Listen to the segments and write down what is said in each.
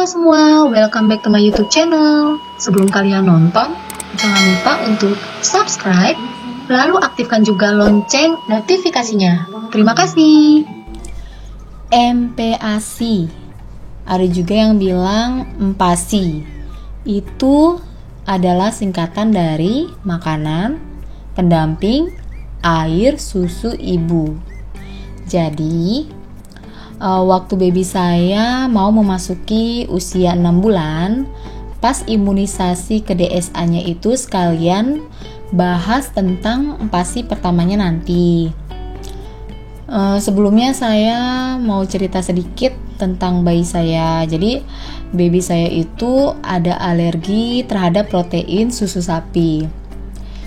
Halo semua, welcome back to my YouTube channel. Sebelum kalian nonton, jangan lupa untuk subscribe, lalu aktifkan juga lonceng notifikasinya. Terima kasih. MPASI, ada juga yang bilang MPASI. Itu adalah singkatan dari makanan, pendamping, air, susu ibu. Jadi, waktu baby saya mau memasuki usia 6 bulan, pas imunisasi ke DSA-nya itu sekalian bahas tentang MPASI pertamanya nanti. Sebelumnya saya mau cerita sedikit tentang bayi saya. Jadi baby saya itu ada alergi terhadap protein susu sapi.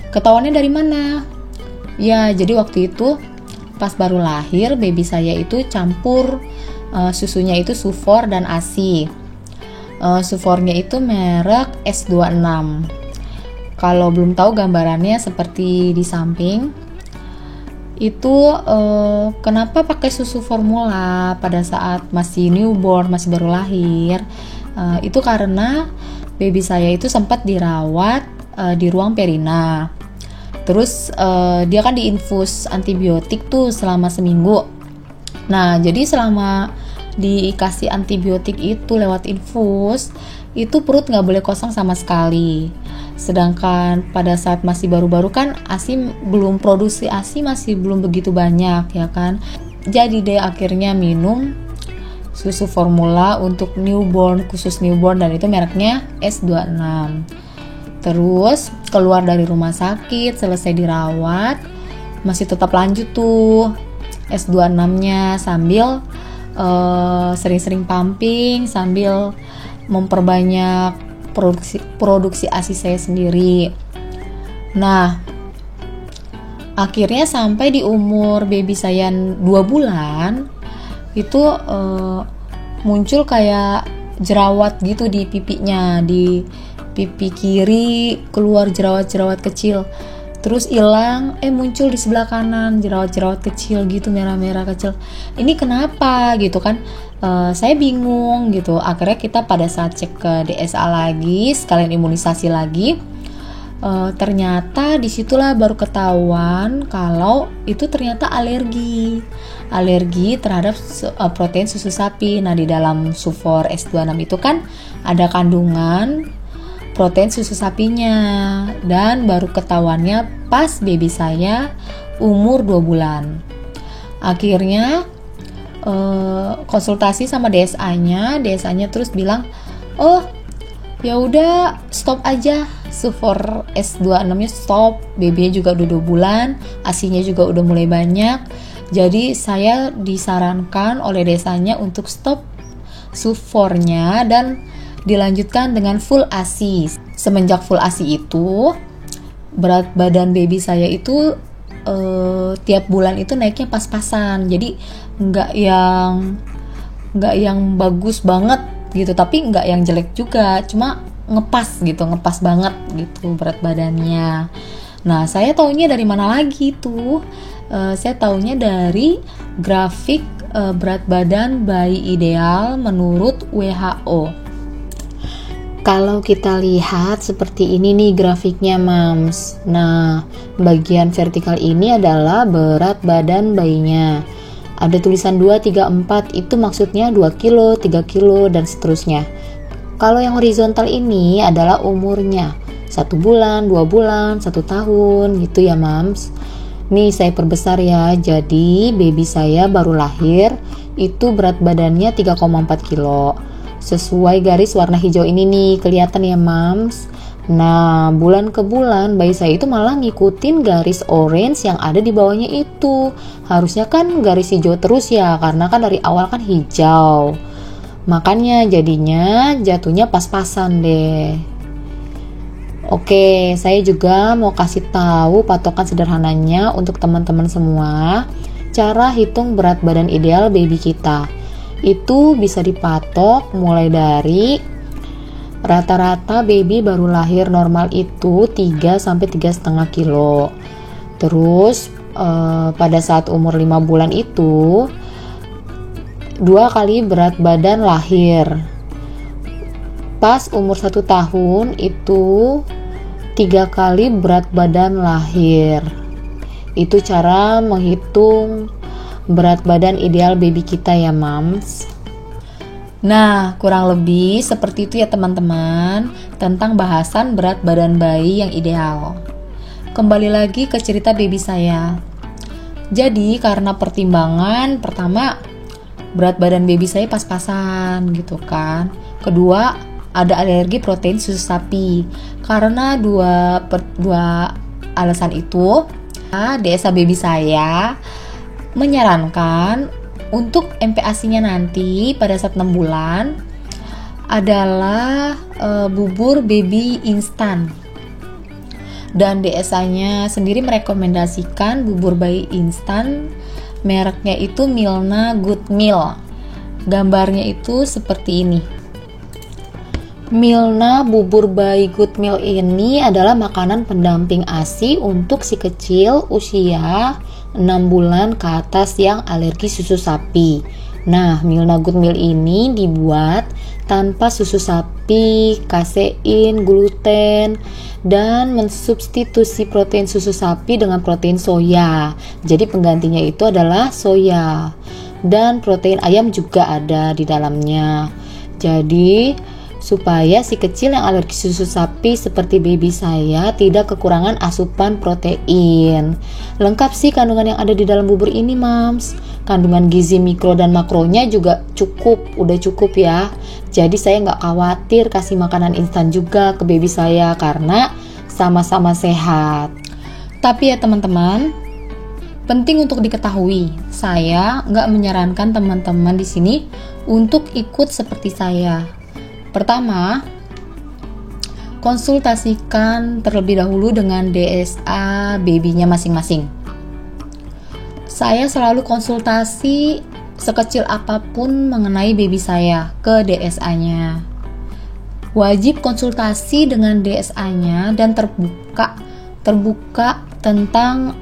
Ketahuannya dari mana? Ya, jadi waktu itu pas baru lahir, baby saya itu campur susunya itu Sufor dan ASI. Sufornya itu merek S26. Kalau belum tahu gambarannya seperti di samping. Itu kenapa pakai susu formula pada saat masih newborn, masih baru lahir? Itu karena baby saya itu sempat dirawat di ruang perina. Terus dia kan diinfus antibiotik tuh selama seminggu. Nah, jadi selama dikasih antibiotik itu lewat infus, itu perut nggak boleh kosong sama sekali. Sedangkan pada saat masih baru-baru kan produksi ASI masih belum begitu banyak ya kan. Jadi deh akhirnya minum susu formula untuk newborn, khusus newborn, dan itu mereknya S26. Terus keluar dari rumah sakit, selesai dirawat, masih tetap lanjut tuh S26-nya sambil sering-sering pumping, sambil memperbanyak produksi ASI saya sendiri. Nah, akhirnya sampai di umur baby saya 2 bulan itu muncul kayak jerawat gitu di pipinya, di pipi kiri keluar jerawat-jerawat kecil, terus hilang, muncul di sebelah kanan jerawat-jerawat kecil gitu, merah-merah kecil. Ini kenapa gitu kan? Saya bingung gitu. Akhirnya kita pada saat cek ke DSA lagi, sekalian imunisasi lagi, ternyata disitulah baru ketahuan kalau itu ternyata alergi terhadap protein susu sapi. Nah, di dalam Sufor S26 itu kan ada kandungan protein susu sapinya, dan baru ketahuannya pas baby saya umur 2 bulan. Akhirnya konsultasi sama DSA-nya terus bilang, "Oh, ya udah stop aja Sufor S26-nya, stop. Baby-nya juga udah 2 bulan, ASI-nya juga udah mulai banyak." Jadi saya disarankan oleh DSA-nya untuk stop Sufornya dan dilanjutkan dengan full ASI. Semenjak full ASI itu, berat badan baby saya itu tiap bulan itu naiknya pas-pasan. Jadi nggak yang bagus banget gitu, tapi nggak yang jelek juga, cuma ngepas banget gitu berat badannya. Nah, saya taunya dari mana lagi tuh? Saya taunya dari grafik berat badan bayi ideal menurut WHO. Kalau kita lihat seperti ini nih grafiknya, Mams. Nah, bagian vertikal ini adalah berat badan bayinya. Ada tulisan 2, 3, 4, itu maksudnya 2 kilo, 3 kilo, dan seterusnya. Kalau yang horizontal ini adalah umurnya. 1 bulan, 2 bulan, 1 tahun, gitu ya, Mams. Nih, saya perbesar ya. Jadi, baby saya baru lahir, itu berat badannya 3,4 kilo. Sesuai garis warna hijau ini nih, kelihatan ya, Mams. Nah, bulan ke bulan bayi saya itu malah ngikutin garis orange yang ada di bawahnya itu. Harusnya kan garis hijau terus ya, karena kan dari awal kan hijau. Makanya jadinya jatuhnya pas-pasan deh. Oke, saya juga mau kasih tahu patokan sederhananya untuk teman-teman semua. Cara hitung berat badan ideal baby kita itu bisa dipatok mulai dari rata-rata baby baru lahir normal itu 3 sampai 3,5 kilo. Terus pada saat umur 5 bulan itu 2 kali berat badan lahir. pas umur 1 tahun itu 3 kali berat badan lahir. Itu cara menghitung berat badan ideal baby kita ya mams. Nah, kurang lebih seperti itu ya teman-teman tentang bahasan berat badan bayi yang ideal. Kembali lagi ke cerita baby saya. Jadi karena pertimbangan pertama, berat badan baby saya pas-pasan gitu kan. Kedua, ada alergi protein susu sapi. Karena dua alasan itu, DSA baby saya menyarankan untuk MPASI-nya nanti pada saat 6 bulan adalah bubur baby instan. Dan DSA-nya sendiri merekomendasikan bubur bayi instan, mereknya itu Milna Good Meal. Gambarnya itu seperti ini. Milna bubur bayi Good Meal ini adalah makanan pendamping ASI untuk si kecil usia 6 bulan ke atas yang alergi susu sapi. Nah, Milna Good Meal ini dibuat tanpa susu sapi, kasein, gluten, dan mensubstitusi protein susu sapi dengan protein soya. Jadi penggantinya itu adalah soya. Dan protein ayam juga ada di dalamnya. Jadi supaya si kecil yang alergi susu sapi seperti baby saya tidak kekurangan asupan protein. Lengkap sih kandungan yang ada di dalam bubur ini mams. Kandungan gizi mikro dan makronya juga udah cukup ya. Jadi saya nggak khawatir kasih makanan instan juga ke baby saya karena sama-sama sehat. Tapi ya teman-teman, penting untuk diketahui, saya nggak menyarankan teman-teman di sini untuk ikut seperti saya. Pertama, konsultasikan terlebih dahulu dengan DSA baby-nya masing-masing. Saya selalu konsultasi sekecil apapun mengenai baby saya ke DSA-nya. Wajib konsultasi dengan DSA-nya dan terbuka tentang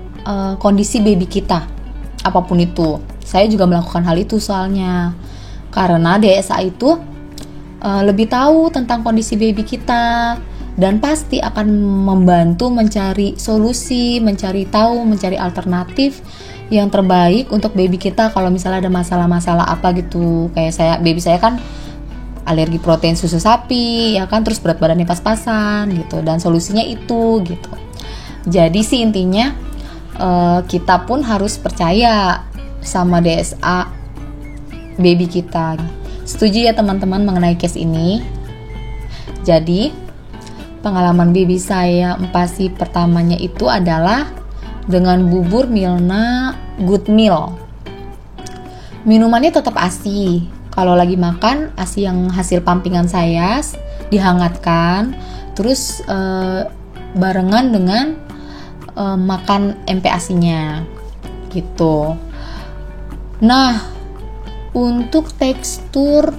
kondisi baby kita, apapun itu. Saya juga melakukan hal itu soalnya karena DSA itu lebih tahu tentang kondisi baby kita dan pasti akan membantu mencari solusi, mencari alternatif yang terbaik untuk baby kita kalau misalnya ada masalah-masalah apa gitu. Kayak baby saya kan alergi protein susu sapi, ya kan, terus berat badannya pas-pasan gitu, dan solusinya itu gitu. Jadi sih intinya kita pun harus percaya sama DSA baby kita. Setuju ya teman-teman mengenai case ini. Jadi pengalaman baby saya MPASI pertamanya itu adalah dengan bubur Milna Good Meal. Minumannya tetap ASI. Kalau lagi makan, ASI yang hasil pumpingan saya dihangatkan, terus barengan dengan makan MPASI-nya gitu. Nah, untuk tekstur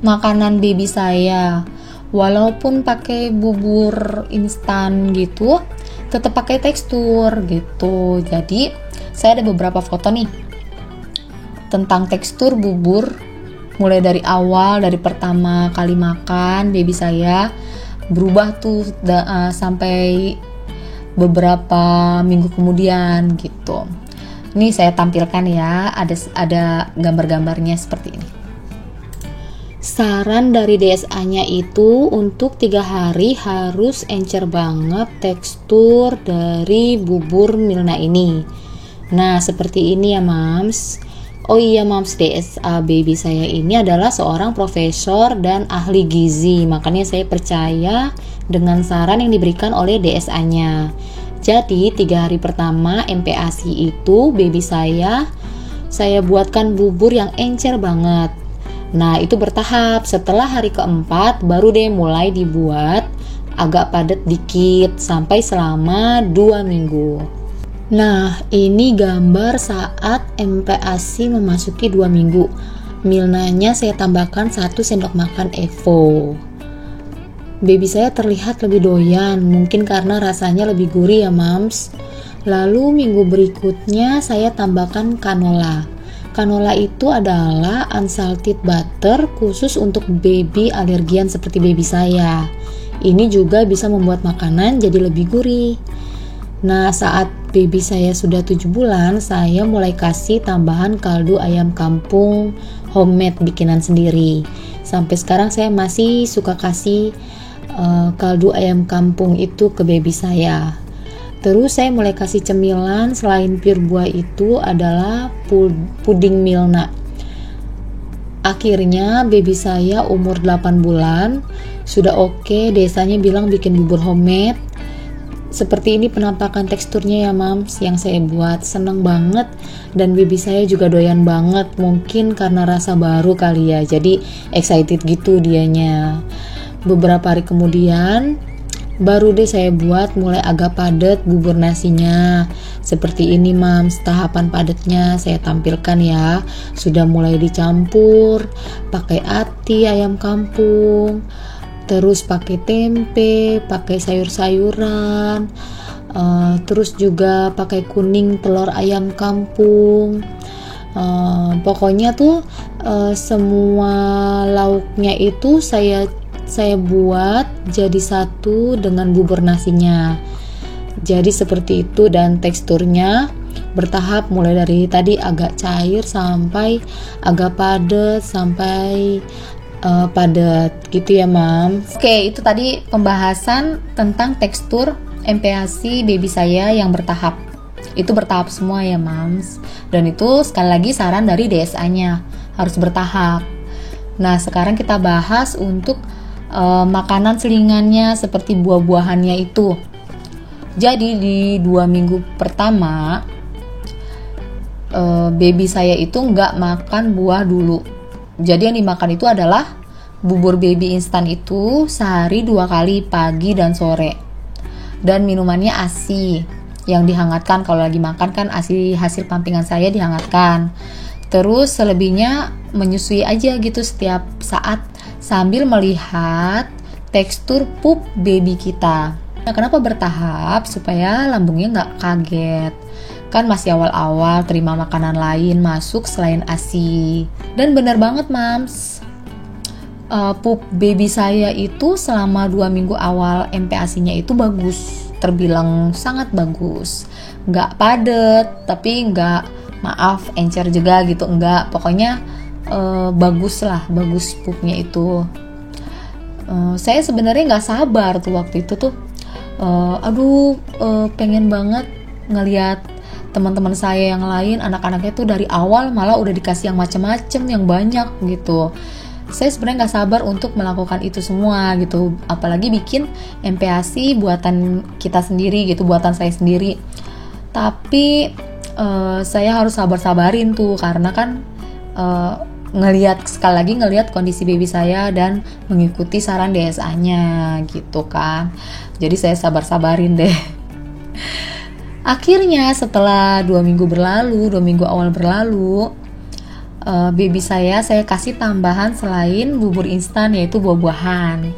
makanan baby saya, walaupun pakai bubur instan gitu, tetap pakai tekstur gitu. Jadi saya ada beberapa foto nih tentang tekstur bubur, mulai dari awal, dari pertama kali makan baby saya berubah tuh sampai beberapa minggu kemudian gitu. Ini saya tampilkan ya, ada gambar-gambarnya seperti ini. Saran dari DSA-nya itu untuk 3 hari harus encer banget tekstur dari bubur Milna ini. Nah, seperti ini ya mams. Oh iya mams, DSA baby saya ini adalah seorang profesor dan ahli gizi, makanya saya percaya dengan saran yang diberikan oleh DSA-nya. Jadi 3 hari pertama MPASI itu baby saya buatkan bubur yang encer banget. Nah itu bertahap, setelah hari keempat baru deh mulai dibuat agak padat dikit sampai selama 2 minggu. Nah ini gambar saat MPASI memasuki 2 minggu. Milnanya saya tambahkan 1 sendok makan Evo. Baby saya terlihat lebih doyan, mungkin karena rasanya lebih gurih ya mams. Lalu minggu berikutnya saya tambahkan canola. Canola itu adalah unsalted butter khusus untuk baby alergian seperti baby saya. Ini juga bisa membuat makanan jadi lebih gurih. Nah, saat baby saya sudah 7 bulan, saya mulai kasih tambahan kaldu ayam kampung homemade bikinan sendiri. Sampai sekarang saya masih suka kasih kaldu ayam kampung itu ke baby saya. Terus saya mulai kasih cemilan selain pure buah itu adalah puding Milna. Akhirnya baby saya umur 8 bulan sudah oke, desanya bilang bikin bubur homemade. Seperti ini penampakan teksturnya ya mams yang saya buat, seneng banget dan baby saya juga doyan banget. Mungkin karena rasa baru kali ya, jadi excited gitu dianya. Beberapa hari kemudian baru deh saya buat mulai agak padat bubur nasinya. Seperti ini mams, tahapan padatnya saya tampilkan ya. Sudah mulai dicampur pakai ati ayam kampung, terus pakai tempe, pakai sayur-sayuran, terus juga pakai kuning telur ayam kampung. Pokoknya tuh semua lauknya itu saya buat jadi satu dengan bubur nasinya. Jadi seperti itu, dan teksturnya bertahap mulai dari tadi agak cair sampai agak padat sampai padat gitu ya mam. Oke, itu tadi pembahasan tentang tekstur MPASI baby saya yang bertahap. Itu bertahap semua ya mams. Dan itu sekali lagi saran dari DSA-nya, harus bertahap. Nah, sekarang kita bahas untuk makanan selingannya seperti buah-buahannya itu. Jadi di 2 minggu pertama baby saya itu nggak makan buah dulu. Jadi yang dimakan itu adalah bubur baby instan itu sehari 2 kali, pagi dan sore. Dan minumannya ASI yang dihangatkan. Kalau lagi makan kan ASI hasil pampingan saya dihangatkan. Terus selebihnya menyusui aja gitu setiap saat sambil melihat tekstur pup baby kita. Nah, kenapa bertahap? Supaya lambungnya nggak kaget. Kan masih awal-awal terima makanan lain masuk selain ASI. Dan benar banget mams, pup baby saya itu selama 2 minggu awal MPASI-nya itu bagus, terbilang sangat bagus. Nggak padet, tapi nggak encer juga gitu, enggak. Pokoknya bagus lah, bagus pupnya itu. Saya sebenarnya nggak sabar tuh waktu itu tuh. Pengen banget ngelihat teman-teman saya yang lain, anak-anaknya tuh dari awal malah udah dikasih yang macem-macem, yang banyak gitu. Saya sebenarnya nggak sabar untuk melakukan itu semua gitu, apalagi bikin MPASI buatan kita sendiri gitu, buatan saya sendiri. Tapi saya harus sabar-sabarin tuh, karena kan sekali lagi ngelihat kondisi baby saya dan mengikuti saran DSA-nya gitu kan. Jadi saya sabar-sabarin deh. Akhirnya setelah 2 minggu awal berlalu, baby saya kasih tambahan selain bubur instan, yaitu buah-buahan.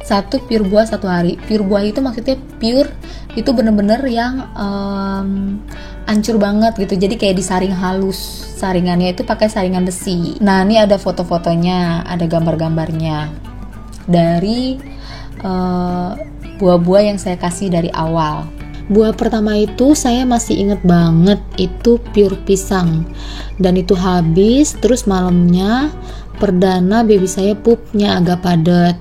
1 pure buah 1 hari. Pure buah itu maksudnya pure itu bener-bener yang hancur banget gitu, jadi kayak disaring halus. Saringannya itu pakai saringan besi. Nah, ini ada foto-fotonya, ada gambar-gambarnya dari buah-buah yang saya kasih dari awal. Buah pertama itu saya masih inget banget, itu pure pisang, dan itu habis. Terus malamnya perdana baby saya pupnya agak padat.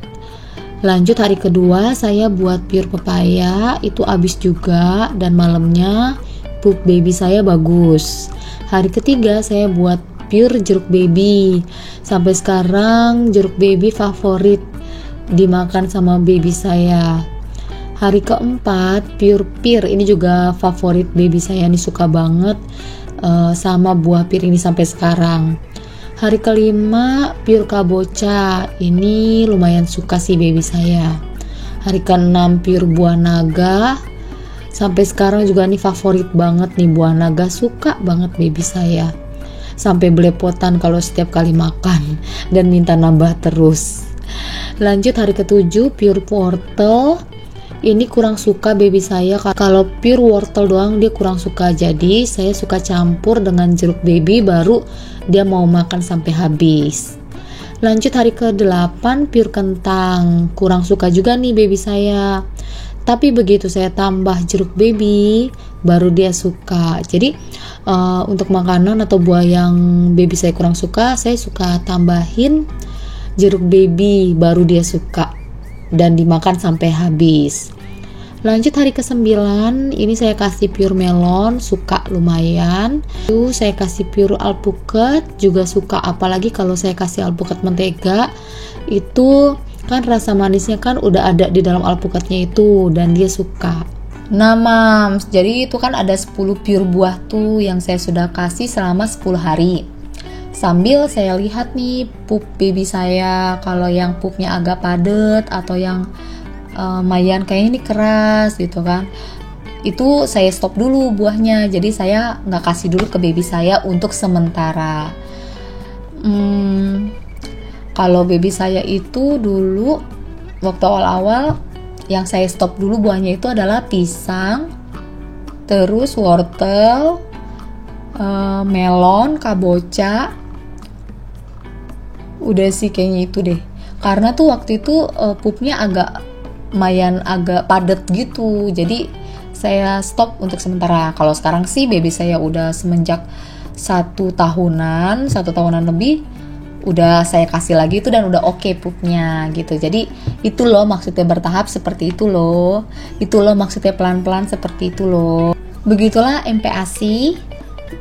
Lanjut hari kedua saya buat pure pepaya, itu habis juga, dan malamnya pup baby saya bagus. Hari ketiga saya buat pure jeruk baby. Sampai sekarang jeruk baby favorit dimakan sama baby saya. Hari keempat pure pir, ini juga favorit baby saya, ini suka banget sama buah pir ini sampai sekarang. Hari kelima pure kabocha, ini lumayan suka sih baby saya. Hari keenam pure buah naga, sampai sekarang juga nih favorit banget nih buah naga, suka banget baby saya. Sampai belepotan kalau setiap kali makan dan minta nambah terus. Lanjut hari ketujuh pure wortel. Ini kurang suka baby saya kalau pure wortel doang, dia kurang suka. Jadi saya suka campur dengan jeruk baby, baru dia mau makan sampai habis. Lanjut hari ke-8, pure kentang. Kurang suka juga nih baby saya. Tapi begitu saya tambah jeruk baby, baru dia suka. Jadi untuk makanan atau buah yang baby saya kurang suka, saya suka tambahin jeruk baby, baru dia suka dan dimakan sampai habis. Lanjut hari ke-9, ini saya kasih pure melon, suka lumayan. Itu saya kasih pure alpukat, juga suka, apalagi kalau saya kasih alpukat mentega. Itu kan rasa manisnya kan udah ada di dalam alpukatnya itu, dan dia suka. Nah mams, jadi itu kan ada 10 pure buah tuh yang saya sudah kasih selama 10 hari. Sambil saya lihat nih pup baby saya, kalau yang pupnya agak padat atau yang lumayan kayaknya ini keras gitu kan, itu saya stop dulu buahnya. Jadi saya nggak kasih dulu ke baby saya untuk sementara. Kalau baby saya itu dulu waktu awal-awal yang saya stop dulu buahnya itu adalah pisang, terus wortel, melon, kabocha. Udah sih kayaknya itu deh, karena tuh waktu itu pupnya agak padat gitu, jadi saya stop untuk sementara. Kalau sekarang sih baby saya udah semenjak 1 tahunan lebih, udah saya kasih lagi itu dan udah oke pupnya gitu. Jadi itu loh maksudnya bertahap seperti itu loh, maksudnya pelan-pelan seperti itu loh. Begitulah MPASI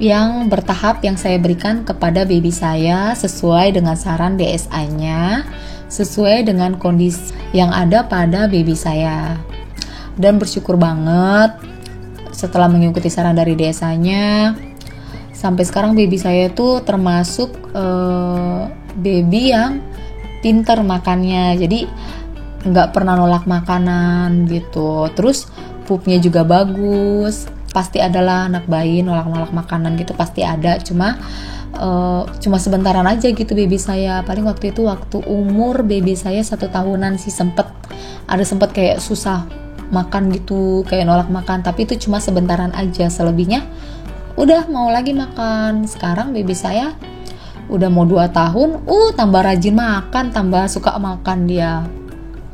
yang bertahap yang saya berikan kepada baby saya sesuai dengan saran DSA-nya, sesuai dengan kondisi yang ada pada baby saya. Dan bersyukur banget setelah mengikuti saran dari DSA-nya, sampai sekarang baby saya tuh termasuk baby yang pinter makannya. Jadi nggak pernah nolak makanan gitu. Terus pupnya juga bagus. Pasti adalah anak bayi nolak-nolak makanan gitu, pasti ada. Cuma sebentaran aja gitu baby saya. Paling waktu itu waktu umur baby saya 1 tahunan sih sempet kayak susah makan gitu, kayak nolak makan. Tapi itu cuma sebentaran aja, selebihnya udah mau lagi makan. Sekarang baby saya udah mau 2 tahun, tambah rajin makan, tambah suka makan dia.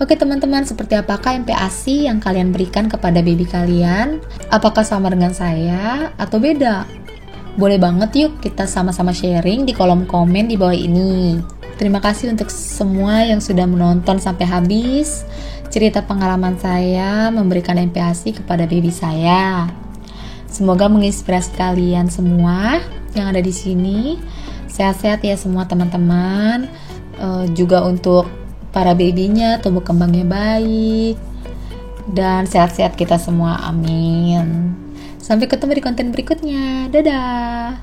Oke teman-teman, seperti apakah MPASI yang kalian berikan kepada baby kalian? Apakah sama dengan saya atau beda? Boleh banget yuk kita sama-sama sharing di kolom komen di bawah ini. Terima kasih untuk semua yang sudah menonton sampai habis cerita pengalaman saya memberikan MPASI kepada baby saya. Semoga menginspirasi kalian semua yang ada di sini. Sehat-sehat ya semua teman-teman. Juga untuk para babynya tumbuh kembangnya baik dan sehat-sehat kita semua, amin. Sampai ketemu di konten berikutnya, dadah.